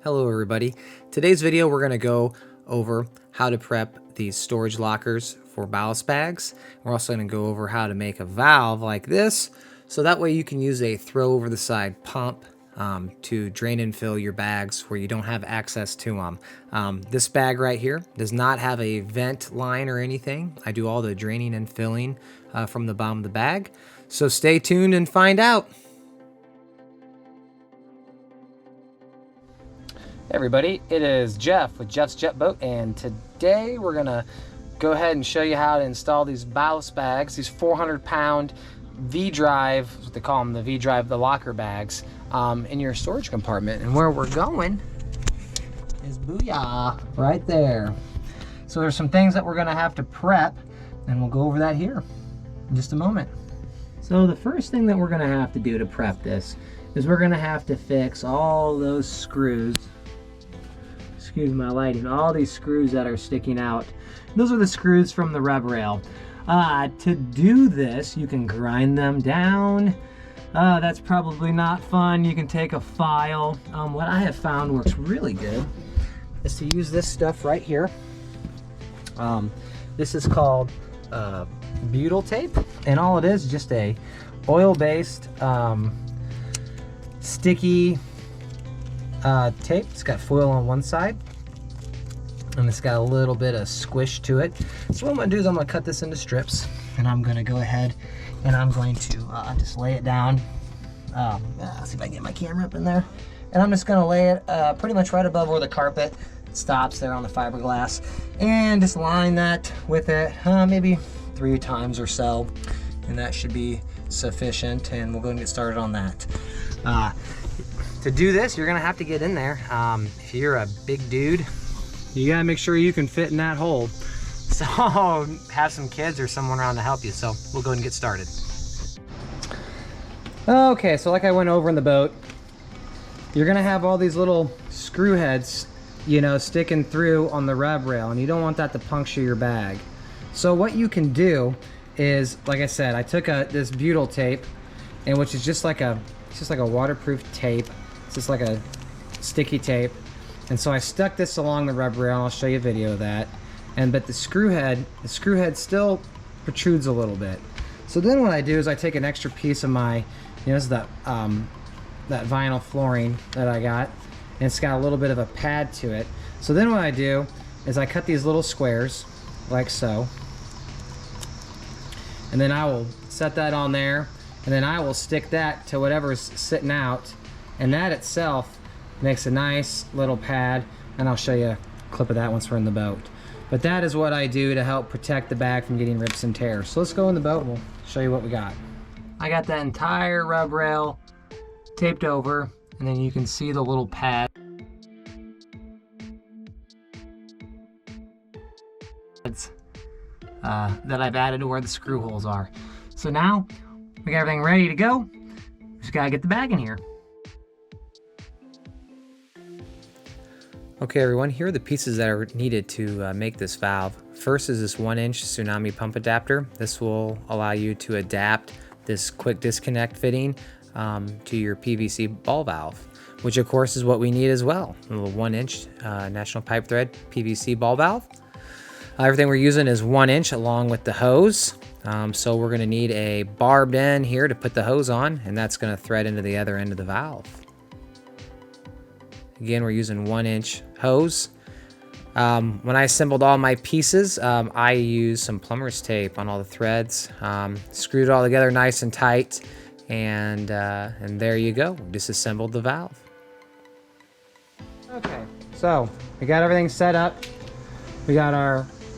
Hello everybody. Today's video we're going to go over how to prep these storage lockers for ballast bags. We're also going to go over how to make a valve like this, so that way you can use a throw over the side pump to drain and fill your bags where you don't have access to them. This bag right here does not have a vent line or anything. I do all the draining and filling from the bottom of the bag. So stay tuned and find out. Hey everybody, it is Jeff with Jeff's Jet Boat, and today we're gonna go ahead and show you how to install these ballast bags, these 400-pound V-drive, what they call them, the V-drive, the locker bags, in your storage compartment. And where we're going is booyah, right there. So there's some things that we're gonna have to prep, and we'll go over that here in just a moment. So the first thing that we're gonna have to do to prep this is we're gonna have to fix all those screws. Excuse my lighting, all these screws that are sticking out. Those are the screws from the rub rail. To do this, you can grind them down. That's probably not fun. You can take a file. What I have found works really good is to use this stuff right here. This is called butyl tape, and all it is just a oil-based sticky tape. It's got foil on one side and it's got a little bit of squish to it. So what I'm going to do is I'm going to cut this into strips, and I'm going to go ahead and I'm going to just lay it down. Let's see if I can get my camera up in there. And I'm just going to lay it pretty much right above where the carpet stops there on the fiberglass, and just line that with it maybe 3 times or so, and that should be sufficient, and we'll go and get started on that. To do this, you're gonna have to get in there. If you're a big dude, you gotta make sure you can fit in that hole. So have some kids or someone around to help you. So we'll go ahead and get started. Okay, so like I went over in the boat, you're gonna have all these little screw heads, you know, sticking through on the rub rail, and you don't want that to puncture your bag. So what you can do is, like I said, I took this butyl tape, and which is just like a waterproof tape. It's just like a sticky tape, and so I stuck this along the rub rail, and I'll show you a video of that. But the screw head still protrudes a little bit. So then what I do is I take an extra piece of my, this is that vinyl flooring that I got, and it's got a little bit of a pad to it. So then what I do is I cut these little squares like so, and then I will set that on there, and then I will stick that to whatever's sitting out, and that itself makes a nice little pad, and I'll show you a clip of that once we're in the boat. But that is what I do to help protect the bag from getting rips and tears. So let's go in the boat and we'll show you what we got. I got that entire rub rail taped over, and then you can see the little pad that I've added to where the screw holes are. So now we got everything ready to go. Just gotta get the bag in here. Okay everyone, here are the pieces that are needed to make this valve. First is this 1-inch tsunami pump adapter. This will allow you to adapt this quick disconnect fitting to your PVC ball valve, which of course is what we need as well. A little 1-inch National Pipe Thread PVC ball valve. Everything we're using is 1-inch along with the hose. So we're gonna need a barbed end here to put the hose on, and that's gonna thread into the other end of the valve. Again, we're using 1-inch hose. When I assembled all my pieces, I used some plumber's tape on all the threads, screwed it all together nice and tight, and there you go, disassembled the valve. Okay, so we got everything set up. We got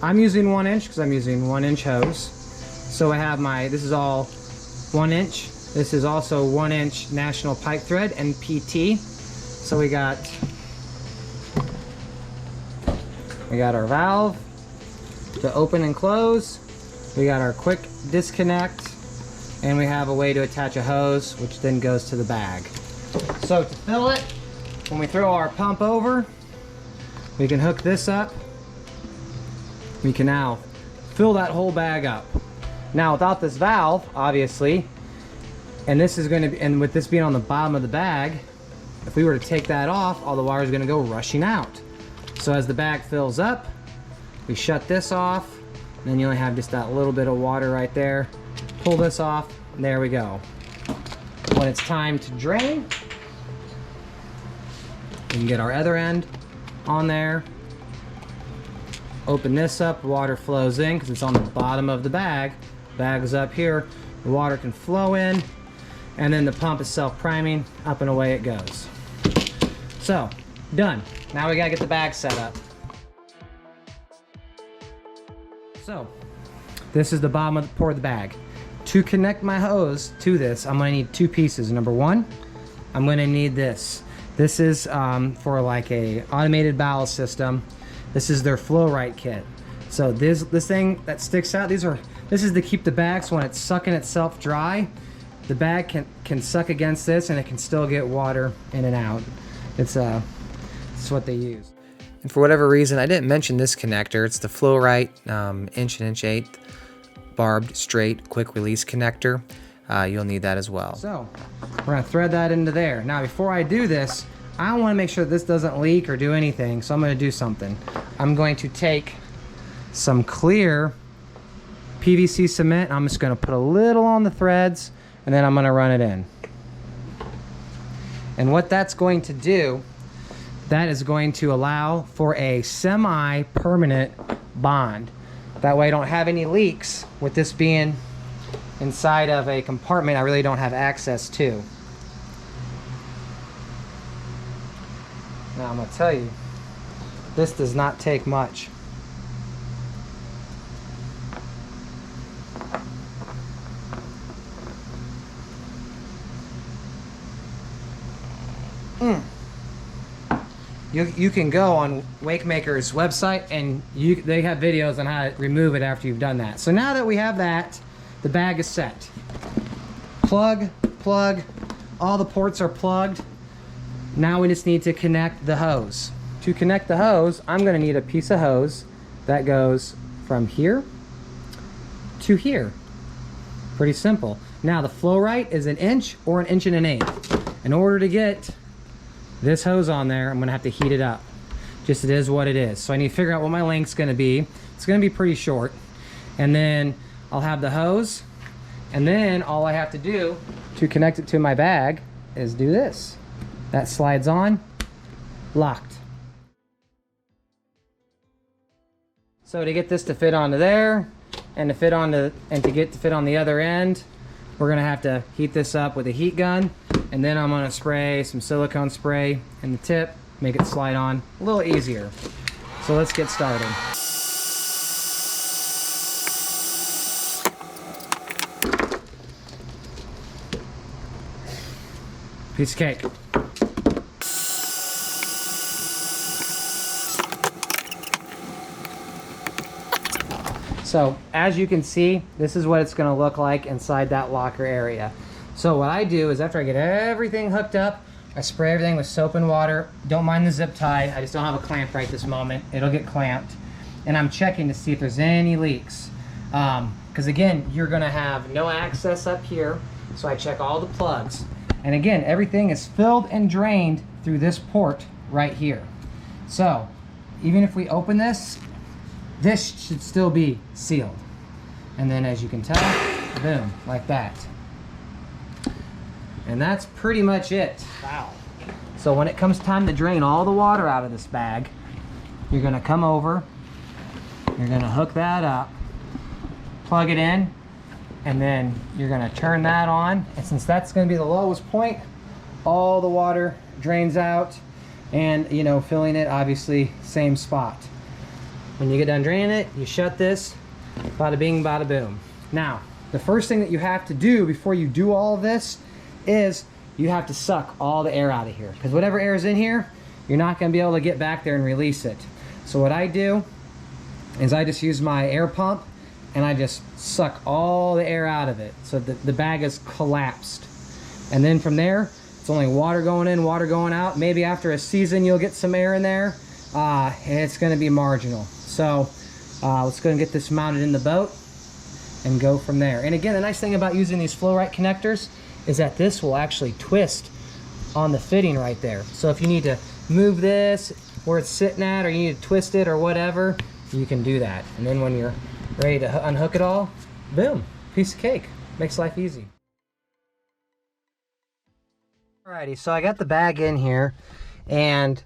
I'm using 1-inch because I'm using 1-inch hose. So I have this is all 1-inch. This is also 1-inch National Pipe Thread and PT. So we got our valve to open and close. We got our quick disconnect, and we have a way to attach a hose, which then goes to the bag. So to fill it, when we throw our pump over, we can hook this up. We can now fill that whole bag up. Now without this valve, obviously, and this is going to be, and with this being on the bottom of the bag, if we were to take that off, all the water is gonna go rushing out. So as the bag fills up, we shut this off, and then you only have just that little bit of water right there. Pull this off, and there we go. When it's time to drain, we can get our other end on there. Open this up, water flows in because it's on the bottom of the bag. Bag is up here, the water can flow in, and then the pump is self-priming, up and away it goes. So, done. Now we gotta get the bag set up. So, this is the bottom of the pour of the bag. To connect my hose to this, I'm gonna need two pieces. Number one, I'm gonna need this. This is for like a automated ballast system. This is their flow right kit. So this thing that sticks out, this is to keep the bag, so when it's sucking itself dry, the bag can suck against this and it can still get water in and out. It's what they use. And for whatever reason, I didn't mention this connector. It's the flow right inch and 1/8 barbed straight quick release connector. You'll need that as well. So we're gonna thread that into there. Now before I do this, I want to make sure this doesn't leak or do anything, so I'm going to do something. I'm going to take some clear PVC cement, I'm just going to put a little on the threads, and then I'm going to run it in. And what that's going to do, that is going to allow for a semi-permanent bond. That way I don't have any leaks with this being inside of a compartment I really don't have access to. Now I'm going to tell you, this does not take much. You can go on Wakemaker's website and they have videos on how to remove it after you've done that. So now that we have that, the bag is set. Plug, all the ports are plugged. Now we just need to connect the hose. To connect the hose, I'm going to need a piece of hose that goes from here to here. Pretty simple. Now the flow right is 1 inch or 1 1/8 inches. In order to get this hose on there, I'm going to have to heat it up. Just it is what it is. So I need to figure out what my length's going to be. It's going to be pretty short. And then I'll have the hose. And then all I have to do to connect it to my bag is do this. That slides on, locked. So to get this to fit onto there, and to fit on the other end, we're gonna have to heat this up with a heat gun, and then I'm gonna spray some silicone spray in the tip, make it slide on a little easier. So let's get started. Piece of cake. So as you can see, this is what it's going to look like inside that locker area. So what I do is after I get everything hooked up, I spray everything with soap and water. Don't mind the zip tie. I just don't have a clamp right this moment. It'll get clamped. And I'm checking to see if there's any leaks. Because again, you're going to have no access up here. So I check all the plugs. And again, everything is filled and drained through this port right here. So even if we open this, this should still be sealed. And then as you can tell, boom, like that. And that's pretty much it. Wow. So when it comes time to drain all the water out of this bag, you're gonna come over, you're gonna hook that up, plug it in, and then you're gonna turn that on. And since that's gonna be the lowest point, all the water drains out, and you know, filling it obviously same spot. When you get done draining it, you shut this, bada bing, bada boom. Now, the first thing that you have to do before you do all of this is you have to suck all the air out of here. Because whatever air is in here, you're not gonna be able to get back there and release it. So what I do is I just use my air pump and I just suck all the air out of it. So the bag is collapsed. And then from there, it's only water going in, water going out. Maybe after a season, you'll get some air in there. And it's gonna be marginal. So let's go and get this mounted in the boat and go from there. And again, the nice thing about using these flow right connectors is that this will actually twist on the fitting right there. So if you need to move this where it's sitting at, or you need to twist it or whatever, you can do that. And then when you're ready to unhook it all, boom, piece of cake. Makes life easy. Alrighty, so I got the bag in here, and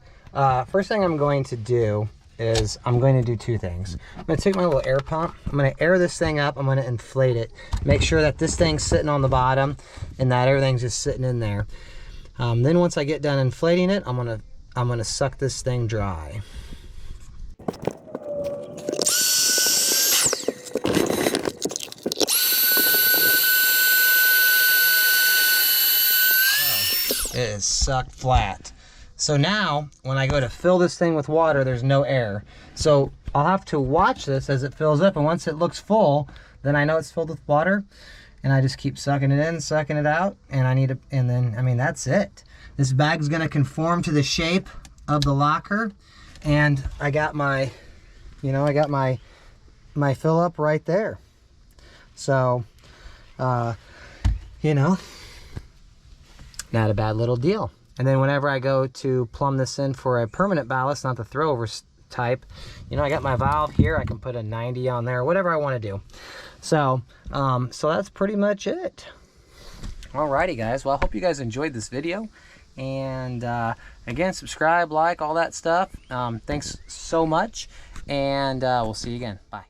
first thing I'm going to do is I'm going to do two things. I'm going to take my little air pump, I'm going to air this thing up, I'm going to inflate it, make sure that this thing's sitting on the bottom and that everything's just sitting in there. Then once I get done inflating it, I'm gonna suck this thing dry. It is sucked flat. So now, when I go to fill this thing with water, there's no air. So I'll have to watch this as it fills up, and once it looks full, then I know it's filled with water, and I just keep sucking it in, sucking it out, and then, I mean, that's it. This bag's gonna conform to the shape of the locker, and I got my, my fill up right there. So, not a bad little deal. And then whenever I go to plumb this in for a permanent ballast, not the throwover type, I got my valve here. I can put a 90 on there, whatever I want to do. So, so that's pretty much it. Alrighty, guys. Well, I hope you guys enjoyed this video. And again, subscribe, like, all that stuff. Thanks so much. And we'll see you again. Bye.